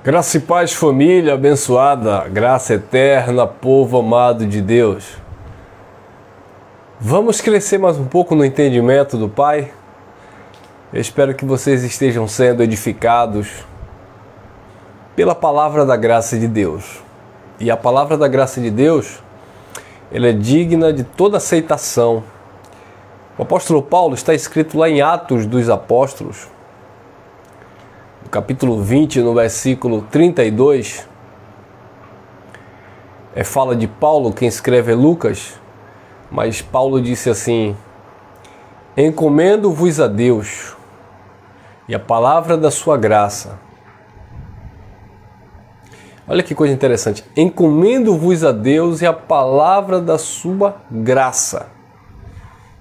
Graça e paz, família abençoada, graça eterna, povo amado de Deus. Vamos crescer mais um pouco no entendimento do Pai? Eu espero que vocês estejam sendo edificados pela palavra da graça de Deus. E a palavra da graça de Deus, ela é digna de toda aceitação. O apóstolo Paulo está escrito lá em Atos dos Apóstolos, no capítulo 20, no versículo 32, fala de Paulo, quem escreve é Lucas, mas Paulo disse assim: encomendo-vos a Deus e a palavra da sua graça. Olha que coisa interessante, encomendo-vos a Deus e a palavra da sua graça.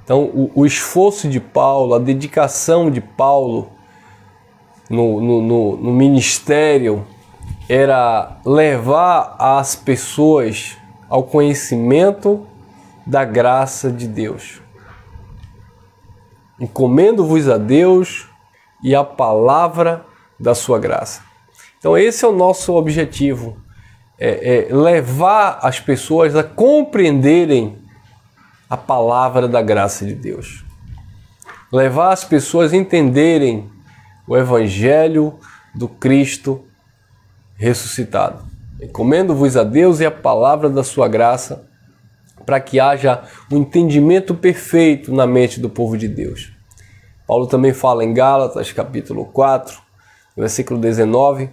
Então o esforço de Paulo, a dedicação de Paulo no ministério era levar as pessoas ao conhecimento da graça de Deus. Encomendo-vos a Deus e a palavra da sua graça. Então esse é o nosso objetivo, levar as pessoas a compreenderem a palavra da graça de Deus. Levar as pessoas a entenderem o Evangelho do Cristo ressuscitado. Encomendo-vos a Deus e a palavra da sua graça, para que haja um entendimento perfeito na mente do povo de Deus. Paulo também fala em Gálatas, capítulo 4, versículo 19,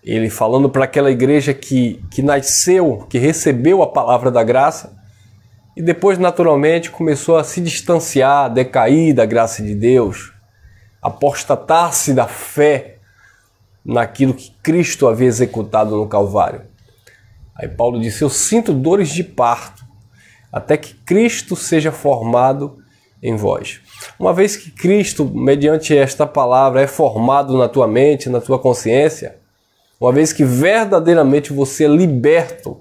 ele falando para aquela igreja que nasceu, que recebeu a palavra da graça, e depois naturalmente começou a se distanciar, decair da graça de Deus, apostatar-se da fé naquilo que Cristo havia executado no Calvário. Aí Paulo disse: eu sinto dores de parto, até que Cristo seja formado em vós. Uma vez que Cristo, mediante esta palavra, é formado na tua mente, na tua consciência, uma vez que verdadeiramente você é liberto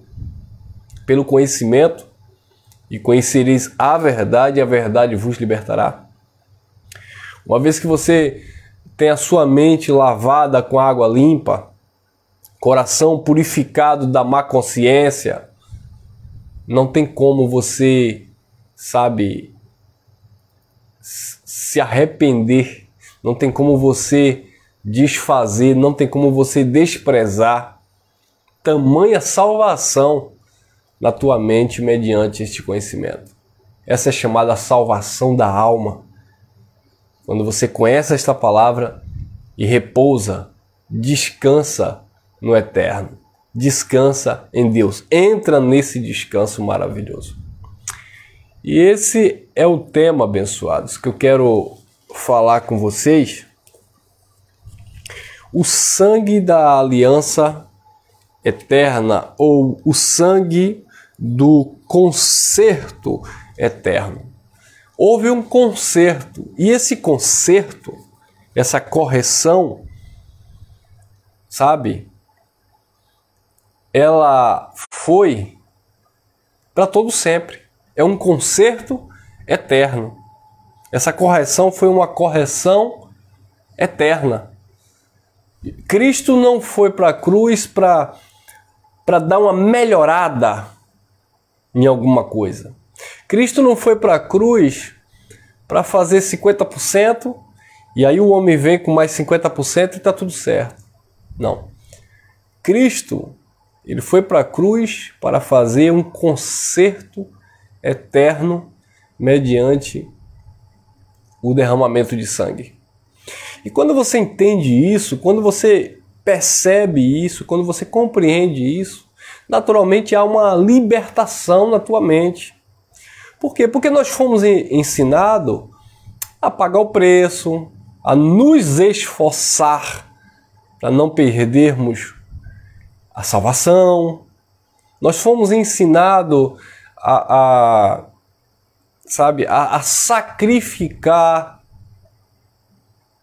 pelo conhecimento, e conhecereis a verdade, e a verdade vos libertará. Uma vez que você tem a sua mente lavada com água limpa, coração purificado da má consciência, não tem como você, se arrepender, não tem como você desfazer, não tem como você desprezar tamanha salvação na tua mente mediante este conhecimento. Essa é chamada salvação da alma. Quando você conhece esta palavra e repousa, descansa no eterno, descansa em Deus, entra nesse descanso maravilhoso. E esse é o tema, abençoados, que eu quero falar com vocês. O sangue da aliança eterna, ou o sangue do conserto eterno. Houve um conserto, e esse conserto, essa correção, ela foi para todo sempre. É um conserto eterno. Essa correção foi uma correção eterna. Cristo não foi para a cruz para dar uma melhorada em alguma coisa. Cristo não foi para a cruz para fazer 50% e aí o homem vem com mais 50% e está tudo certo. Não. Cristo, ele foi para a cruz para fazer um conserto eterno mediante o derramamento de sangue. E quando você entende isso, quando você percebe isso, quando você compreende isso, naturalmente há uma libertação na tua mente. Por quê? Porque nós fomos ensinados a pagar o preço, a nos esforçar para não perdermos a salvação. Nós fomos ensinados a sacrificar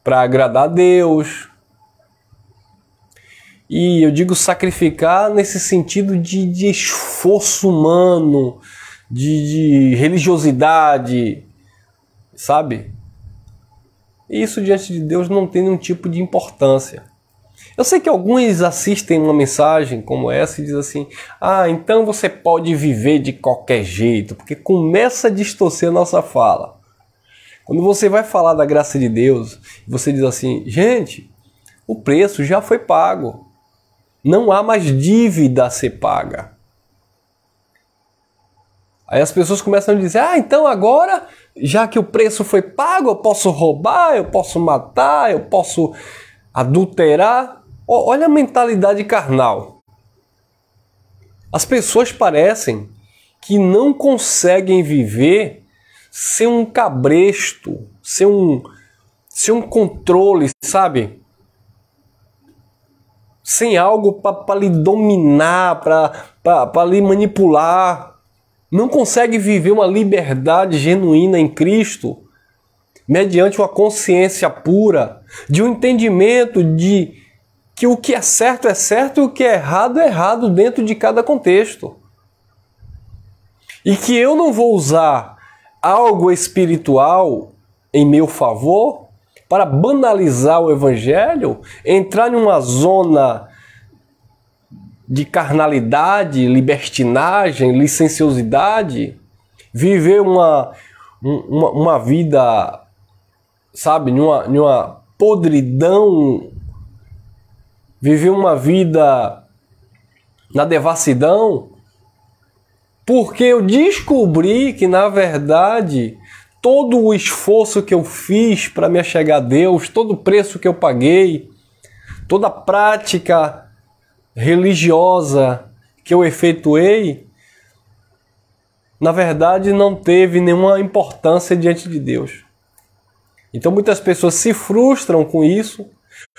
para agradar a Deus. E eu digo sacrificar nesse sentido de esforço humano, de religiosidade, E isso diante de Deus não tem nenhum tipo de importância. Eu sei que alguns assistem uma mensagem como essa e dizem assim: ah, então você pode viver de qualquer jeito, porque começa a distorcer a nossa fala. Quando você vai falar da graça de Deus, você diz assim: gente, o preço já foi pago. Não há mais dívida a ser paga. Aí as pessoas começam a dizer: ah, então agora, já que o preço foi pago, eu posso roubar, eu posso matar, eu posso adulterar. Olha a mentalidade carnal. As pessoas parecem que não conseguem viver sem um cabresto, sem um controle, sabe? Sem algo para lhe dominar, para lhe manipular. Não consegue viver uma liberdade genuína em Cristo, mediante uma consciência pura, de um entendimento de que o que é certo e o que é errado dentro de cada contexto. E que eu não vou usar algo espiritual em meu favor para banalizar o evangelho, entrar em uma zona de carnalidade, libertinagem, licenciosidade, viver uma vida, sabe, numa podridão, viver uma vida na devassidão, porque eu descobri que, na verdade, todo o esforço que eu fiz para me achegar a Deus, todo o preço que eu paguei, toda a prática religiosa que eu efetuei, na verdade não teve nenhuma importância diante de Deus. Então muitas pessoas se frustram com isso,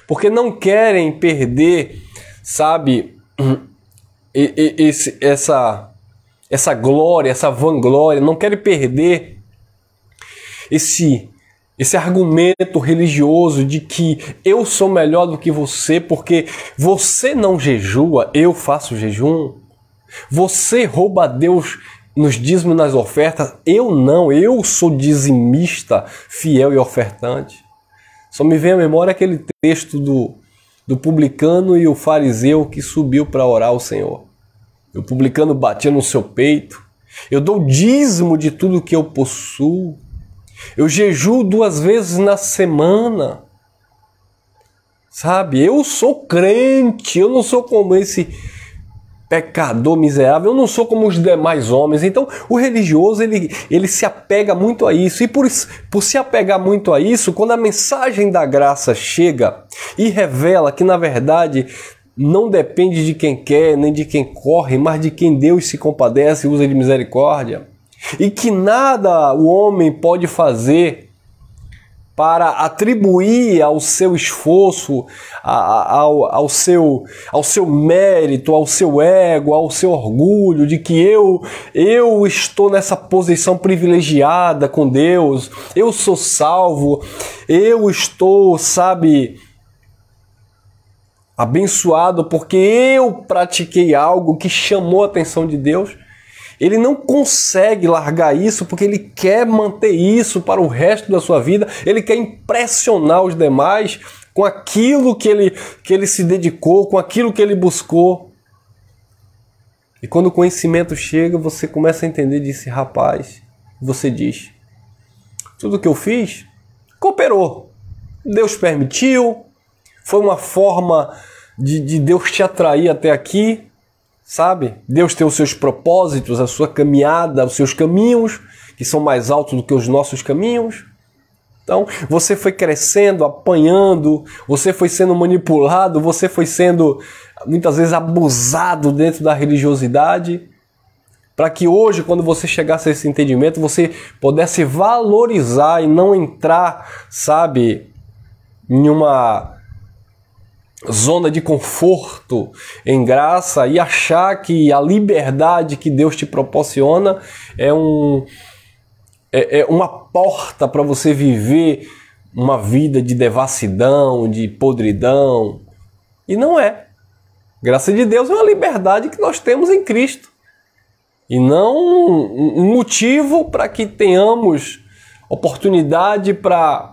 porque não querem perder, sabe, essa glória, essa vanglória, não querem perder esse argumento religioso de que eu sou melhor do que você porque você não jejua, eu faço jejum. Você rouba a Deus nos dízimos e nas ofertas, eu não, eu sou dizimista, fiel e ofertante. Só me vem à memória aquele texto do publicano e o fariseu que subiu para orar ao Senhor. O publicano batia no seu peito: eu dou dízimo de tudo que eu possuo. Eu jejuo 2 vezes na semana. Sabe, eu sou crente, eu não sou como esse pecador miserável, eu não sou como os demais homens. Então o religioso ele se apega muito a isso, e por se apegar muito a isso, quando a mensagem da graça chega e revela que na verdade não depende de quem quer, nem de quem corre, mas de quem Deus se compadece e usa de misericórdia, e que nada o homem pode fazer para atribuir ao seu esforço, ao seu mérito, ao seu ego, ao seu orgulho, de que eu estou nessa posição privilegiada com Deus, eu sou salvo, eu estou, sabe, abençoado porque eu pratiquei algo que chamou a atenção de Deus. Ele não consegue largar isso porque ele quer manter isso para o resto da sua vida. Ele quer impressionar os demais com aquilo que ele se dedicou, com aquilo que ele buscou. E quando o conhecimento chega, você começa a entender desse rapaz. Você diz: tudo que eu fiz cooperou. Deus permitiu. Foi uma forma de Deus te atrair até aqui. Sabe? Deus tem os seus propósitos, a sua caminhada, os seus caminhos, que são mais altos do que os nossos caminhos. Então, você foi crescendo, apanhando, você foi sendo manipulado, você foi sendo, muitas vezes, abusado dentro da religiosidade, para que hoje, quando você chegasse a esse entendimento, você pudesse valorizar e não entrar, sabe, em uma zona de conforto em graça e achar que a liberdade que Deus te proporciona é uma porta para você viver uma vida de devassidão, de podridão. E não é. Graça de Deus é uma liberdade que nós temos em Cristo. E não um motivo para que tenhamos oportunidade para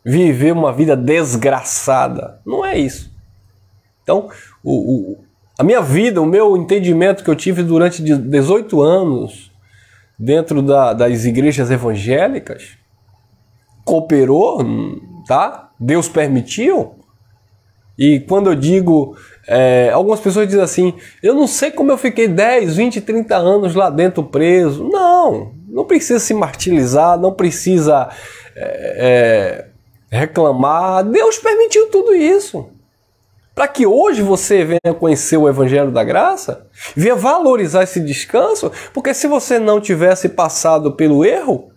viver uma vida desgraçada. Não é isso. Então, a minha vida, o meu entendimento que eu tive durante 18 anos dentro das igrejas evangélicas, cooperou, tá? Deus permitiu. E quando eu digo, algumas pessoas dizem assim, eu não sei como eu fiquei 10, 20, 30 anos lá dentro preso. Não precisa se martirizar, não precisa reclamar. Deus permitiu tudo isso. Para que hoje você venha conhecer o Evangelho da Graça, venha valorizar esse descanso, porque se você não tivesse passado pelo erro,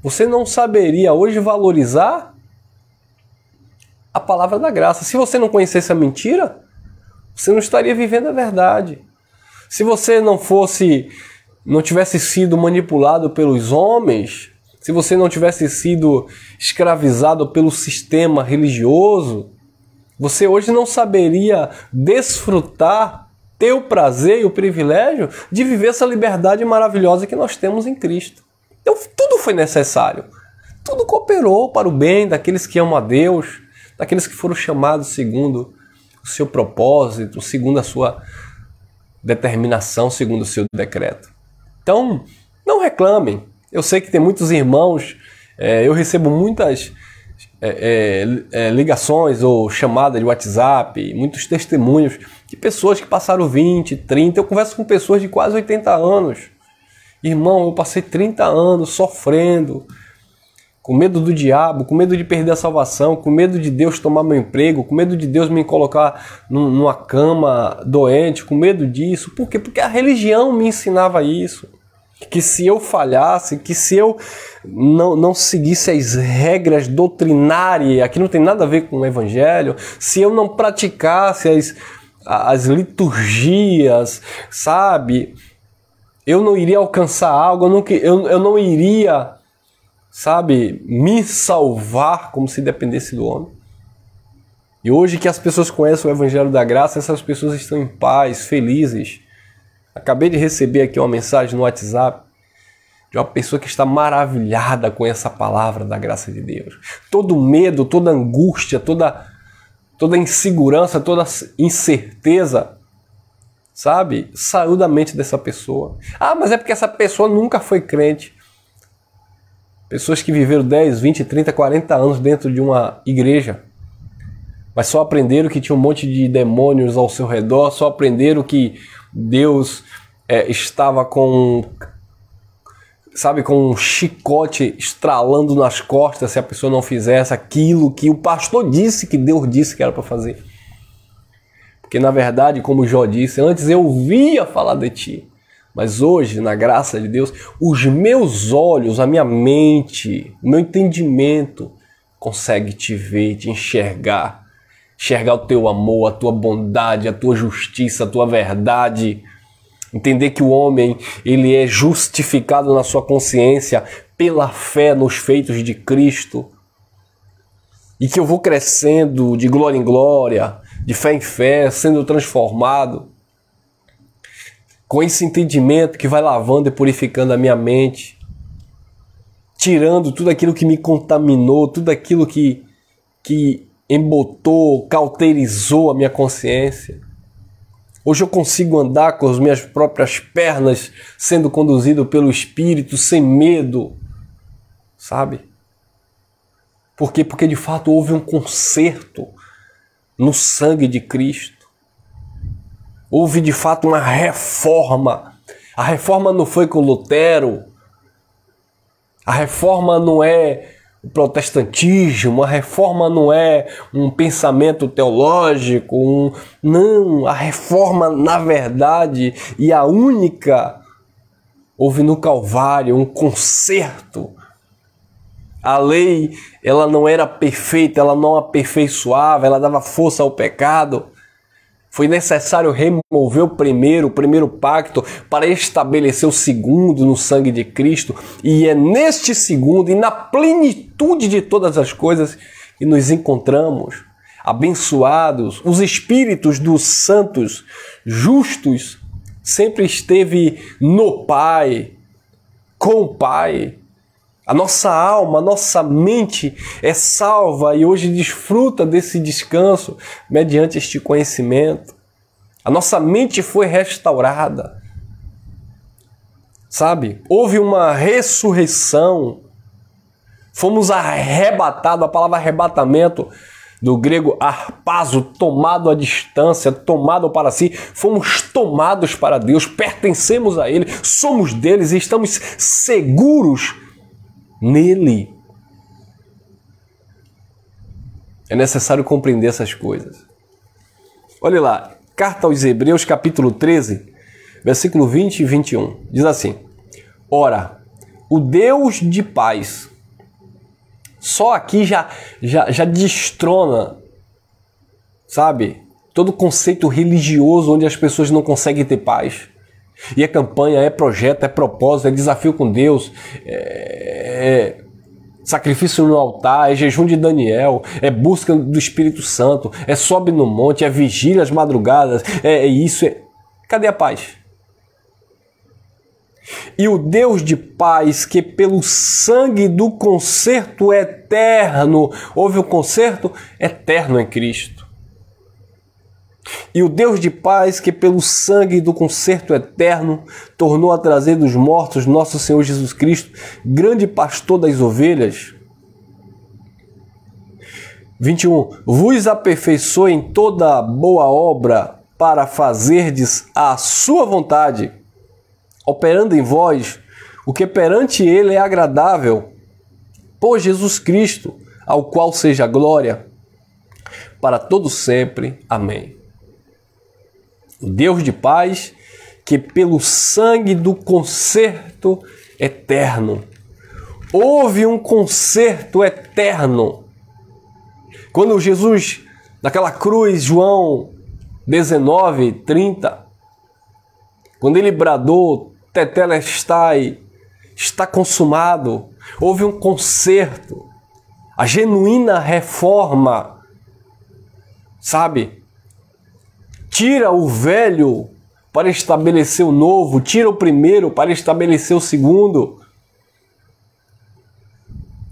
você não saberia hoje valorizar a palavra da graça. Se você não conhecesse a mentira, você não estaria vivendo a verdade. Se você não tivesse sido manipulado pelos homens, se você não tivesse sido escravizado pelo sistema religioso, você hoje não saberia desfrutar, ter o prazer e o privilégio de viver essa liberdade maravilhosa que nós temos em Cristo. Então tudo foi necessário. Tudo cooperou para o bem daqueles que amam a Deus, daqueles que foram chamados segundo o seu propósito, segundo a sua determinação, segundo o seu decreto. Então, não reclamem. Eu sei que tem muitos irmãos, eu recebo muitas ligações ou chamadas de WhatsApp, muitos testemunhos de pessoas que passaram 20, 30. Eu converso com pessoas de quase 80 anos. Irmão, eu passei 30 anos sofrendo, com medo do diabo, com medo de perder a salvação, com medo de Deus tomar meu emprego, com medo de Deus me colocar numa cama doente, com medo disso. Por quê? Porque a religião me ensinava isso. Que se eu falhasse, que se eu não seguisse as regras doutrinárias, aqui não tem nada a ver com o Evangelho, se eu não praticasse as liturgias, sabe, eu não iria alcançar algo, eu não iria, sabe, me salvar como se dependesse do homem. E hoje que as pessoas conhecem o Evangelho da Graça, essas pessoas estão em paz, felizes. Acabei de receber aqui uma mensagem no WhatsApp de uma pessoa que está maravilhada com essa palavra da graça de Deus. Todo medo, toda angústia, toda insegurança, toda incerteza, sabe, saiu da mente dessa pessoa. Ah, mas é porque essa pessoa nunca foi crente. Pessoas que viveram 10, 20, 30, 40 anos dentro de uma igreja, mas só aprenderam que tinha um monte de demônios ao seu redor, só aprenderam que Deus estava com um chicote estralando nas costas se a pessoa não fizesse aquilo que o pastor disse, que Deus disse que era para fazer. Porque na verdade, como Jó disse, antes eu ouvia falar de ti, mas hoje, na graça de Deus, os meus olhos, a minha mente, o meu entendimento consegue te ver, te enxergar o teu amor, a tua bondade, a tua justiça, a tua verdade. Entender que o homem, ele é justificado na sua consciência pela fé nos feitos de Cristo. E que eu vou crescendo de glória em glória, de fé em fé, sendo transformado. Com esse entendimento que vai lavando e purificando a minha mente. Tirando tudo aquilo que me contaminou, tudo aquilo que embotou, cauterizou a minha consciência. Hoje eu consigo andar com as minhas próprias pernas, sendo conduzido pelo Espírito, sem medo, sabe? Por quê? Porque de fato houve um conserto no sangue de Cristo. Houve de fato uma reforma. A reforma não foi com Lutero. A reforma não é o protestantismo, a reforma não é um pensamento teológico, não, a reforma na verdade, e a única, houve no Calvário um conserto. A lei, ela não era perfeita, ela não aperfeiçoava, ela dava força ao pecado. Foi necessário remover o primeiro pacto para estabelecer o segundo no sangue de Cristo. E é neste segundo e na plenitude de todas as coisas que nos encontramos abençoados. Os espíritos dos santos justos sempre esteve no Pai, com o Pai. A nossa alma, a nossa mente é salva e hoje desfruta desse descanso mediante este conhecimento. A nossa mente foi restaurada. Sabe? Houve uma ressurreição. Fomos arrebatados, a palavra arrebatamento do grego harpazo, tomado à distância, tomado para si. Fomos tomados para Deus, pertencemos a Ele, somos deles e estamos seguros nele. É necessário compreender essas coisas. Olha lá, carta aos Hebreus, capítulo 13, versículo 20 e 21. Diz assim: ora, o Deus de paz. Só aqui já destrona, sabe, todo conceito religioso onde as pessoas não conseguem ter paz. E é campanha, é projeto, é propósito, é desafio com Deus, é sacrifício no altar, é jejum de Daniel, é busca do Espírito Santo, é sobe no monte, é vigília às madrugadas, é isso. Cadê a paz? E o Deus de paz, que pelo sangue do concerto eterno, houve um concerto eterno em Cristo. E o Deus de paz, que pelo sangue do concerto eterno, tornou a trazer dos mortos nosso Senhor Jesus Cristo, grande pastor das ovelhas. 21. Vos aperfeiçoe em toda boa obra para fazerdes a sua vontade, operando em vós o que perante ele é agradável, por Jesus Cristo, ao qual seja a glória, para todo sempre. Amém. O Deus de paz, que pelo sangue do concerto eterno, houve um concerto eterno. Quando Jesus, naquela cruz, João 19, 30, quando ele bradou, Tetelestai, está consumado, houve um concerto, a genuína reforma, sabe? Tira o velho para estabelecer o novo, tira o primeiro para estabelecer o segundo.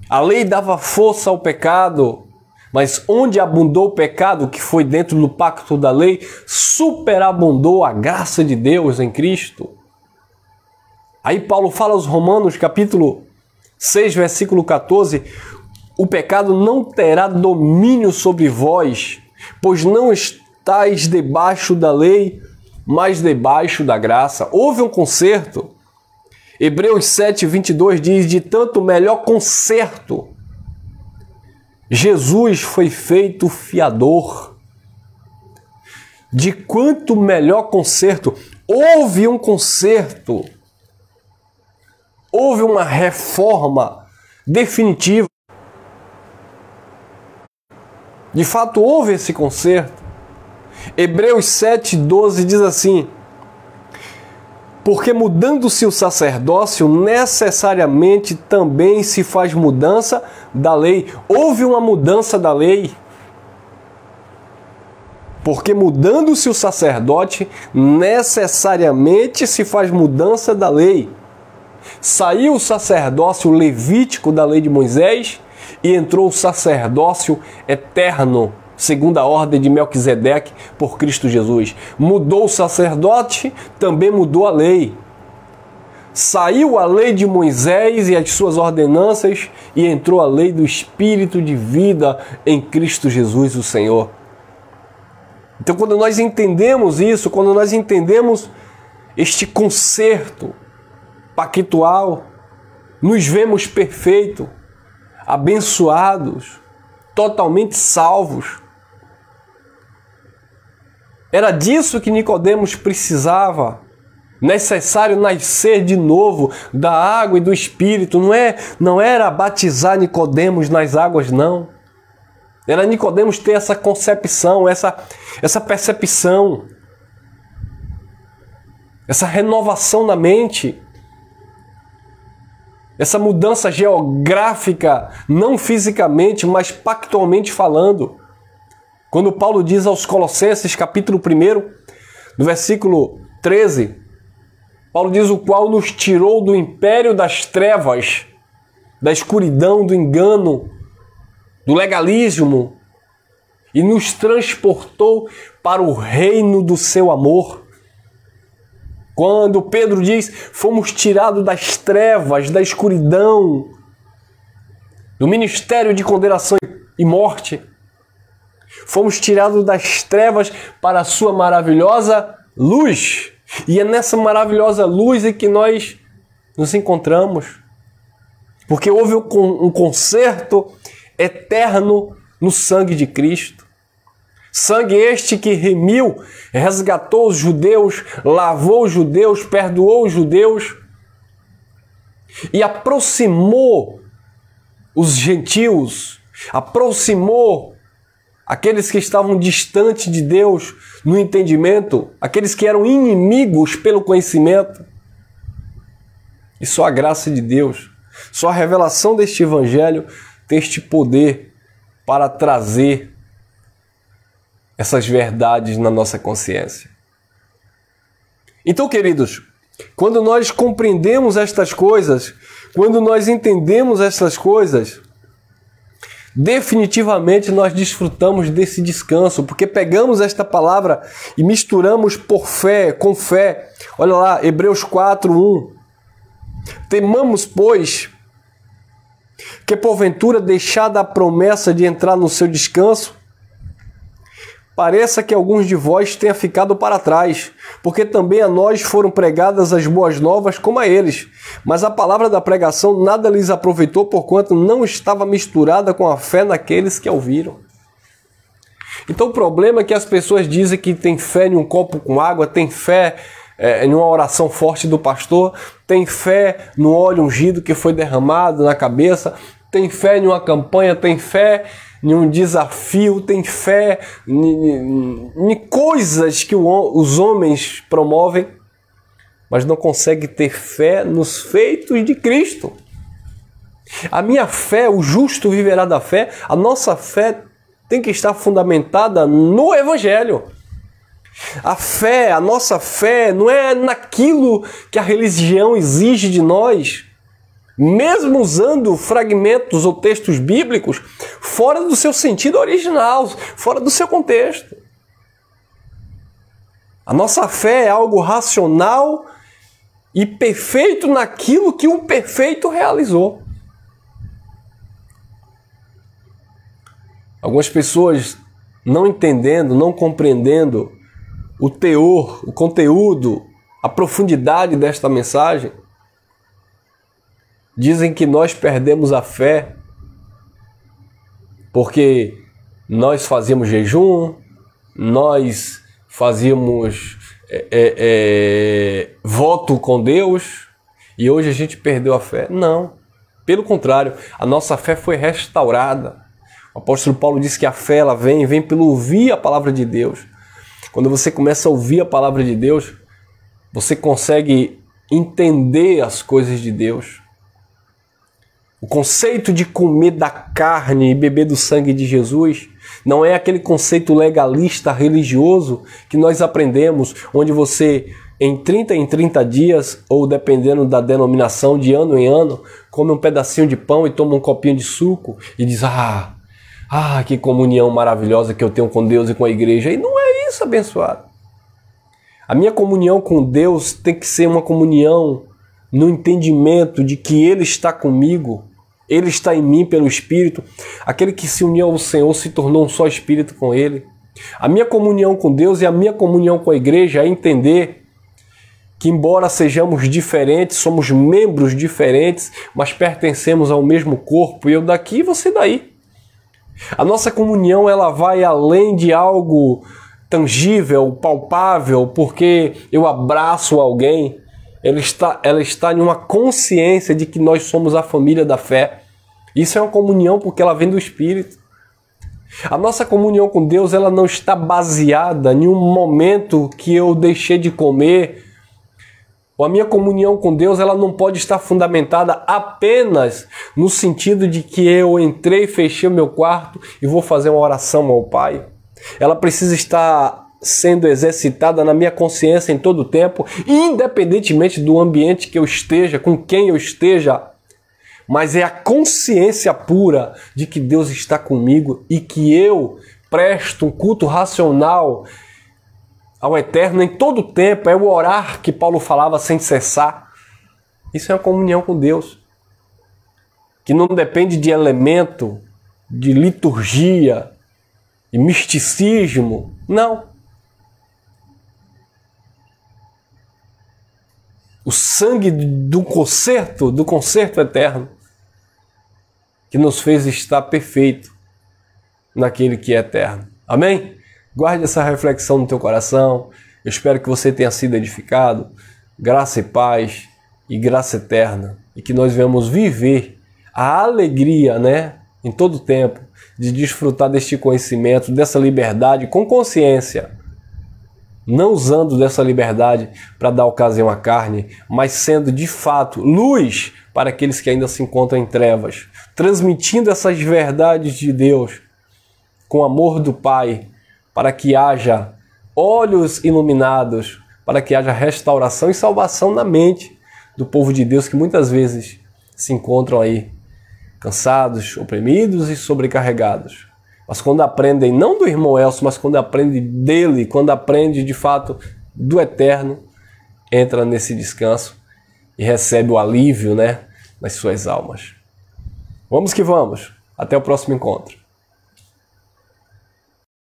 A lei dava força ao pecado, mas onde abundou o pecado, que foi dentro do pacto da lei, superabundou a graça de Deus em Cristo. Aí Paulo fala aos Romanos, capítulo 6, versículo 14, o pecado não terá domínio sobre vós, pois não estáis debaixo da lei, mas debaixo da graça. Houve um concerto. Hebreus 7, 22 diz, de tanto melhor concerto, Jesus foi feito fiador. De quanto melhor concerto, houve um concerto. Houve uma reforma definitiva. De fato, houve esse concerto. Hebreus 7, 12 diz assim: porque mudando-se o sacerdócio, necessariamente também se faz mudança da lei. Houve uma mudança da lei. Porque mudando-se o sacerdote, necessariamente se faz mudança da lei. Saiu o sacerdócio levítico da lei de Moisés e entrou o sacerdócio eterno, segundo a ordem de Melquisedeque, por Cristo Jesus. Mudou o sacerdote, também mudou a lei. Saiu a lei de Moisés e as suas ordenanças e entrou a lei do Espírito de vida em Cristo Jesus, o Senhor. Então, quando nós entendemos isso, quando nós entendemos este concerto pactual, nos vemos perfeitos, abençoados, totalmente salvos. Era disso que Nicodemos precisava. Necessário nascer de novo da água e do Espírito. Não era batizar Nicodemos nas águas, não. Era Nicodemos ter essa concepção, essa percepção, essa renovação na mente, essa mudança geográfica, não fisicamente, mas pactualmente falando. Quando Paulo diz aos Colossenses, capítulo 1, no versículo 13, Paulo diz: o qual nos tirou do império das trevas, da escuridão, do engano, do legalismo e nos transportou para o reino do seu amor. Quando Pedro diz, fomos tirados das trevas, da escuridão, do ministério de condenação e morte, fomos tirados das trevas para a sua maravilhosa luz. E é nessa maravilhosa luz em que nós nos encontramos. Porque houve um conserto eterno no sangue de Cristo. Sangue este que remiu, resgatou os judeus, lavou os judeus, perdoou os judeus e aproximou os gentios, aproximou aqueles que estavam distantes de Deus no entendimento, aqueles que eram inimigos pelo conhecimento. E só a graça de Deus, só a revelação deste evangelho tem este poder para trazer essas verdades na nossa consciência. Então, queridos, quando nós compreendemos estas coisas, quando nós entendemos estas coisas, definitivamente nós desfrutamos desse descanso, porque pegamos esta palavra e misturamos por fé, com fé. Olha lá, Hebreus 4:1. Temamos, pois, que porventura deixada a promessa de entrar no seu descanso, pareça que alguns de vós tenha ficado para trás, porque também a nós foram pregadas as boas novas como a eles. Mas a palavra da pregação nada lhes aproveitou, porquanto não estava misturada com a fé naqueles que a ouviram. Então o problema é que as pessoas dizem que tem fé em um copo com água, tem fé em uma oração forte do pastor, tem fé no óleo ungido que foi derramado na cabeça, tem fé em uma campanha, tem fé em um desafio, tem fé em coisas que os homens promovem, mas não consegue ter fé nos feitos de Cristo. A minha fé, o justo viverá da fé, a nossa fé tem que estar fundamentada no Evangelho. A fé, a nossa fé, não é naquilo que a religião exige de nós, mesmo usando fragmentos ou textos bíblicos fora do seu sentido original, fora do seu contexto. A nossa fé é algo racional e perfeito naquilo que o perfeito realizou. Algumas pessoas não entendendo, não compreendendo o teor, o conteúdo, a profundidade desta mensagem, dizem que nós perdemos a fé porque nós fazíamos jejum, nós fazíamos voto com Deus e hoje a gente perdeu a fé. Não, pelo contrário, a nossa fé foi restaurada. O apóstolo Paulo disse que a fé ela vem pelo ouvir a palavra de Deus. Quando você começa a ouvir a palavra de Deus, você consegue entender as coisas de Deus. O conceito de comer da carne e beber do sangue de Jesus não é aquele conceito legalista religioso que nós aprendemos, onde você em 30 dias, ou dependendo da denominação, de ano em ano, come um pedacinho de pão e toma um copinho de suco e diz, que comunhão maravilhosa que eu tenho com Deus e com a igreja. E não é isso, abençoado. A minha comunhão com Deus tem que ser uma comunhão no entendimento de que Ele está comigo, Ele está em mim pelo Espírito. Aquele que se uniu ao Senhor se tornou um só Espírito com Ele. A minha comunhão com Deus e a minha comunhão com a igreja é entender que, embora sejamos diferentes, somos membros diferentes, mas pertencemos ao mesmo corpo, e eu daqui e você daí. A nossa comunhão ela vai além de algo tangível, palpável, porque eu abraço alguém. Ela está em uma consciência de que nós somos a família da fé. Isso é uma comunhão porque ela vem do Espírito. A nossa comunhão com Deus ela não está baseada em um momento que eu deixei de comer. A minha comunhão com Deus ela não pode estar fundamentada apenas no sentido de que eu entrei, fechei o meu quarto e vou fazer uma oração ao Pai. Ela precisa estar sendo exercitada na minha consciência em todo o tempo, independentemente do ambiente que eu esteja, com quem eu esteja, mas é a consciência pura de que Deus está comigo e que eu presto um culto racional ao Eterno em todo o tempo. É o orar que Paulo falava sem cessar. Isso é uma comunhão com Deus, que não depende de elemento, de liturgia e misticismo. Não. O sangue do concerto eterno, que nos fez estar perfeito naquele que é eterno. Amém? Guarde essa reflexão no teu coração. Eu espero que você tenha sido edificado. Graça e paz e graça eterna. E que nós venhamos viver a alegria, né, em todo o tempo, de desfrutar deste conhecimento, dessa liberdade com consciência. Não usando dessa liberdade para dar ocasião à carne, mas sendo de fato luz para aqueles que ainda se encontram em trevas, transmitindo essas verdades de Deus com amor do Pai, para que haja olhos iluminados, para que haja restauração e salvação na mente do povo de Deus que muitas vezes se encontram aí cansados, oprimidos e sobrecarregados. Mas quando aprendem, não do irmão Elcio, mas quando aprendem dele, quando aprendem de fato do Eterno, entra nesse descanso e recebe o alívio, né, nas suas almas. Vamos que vamos. Até o próximo encontro.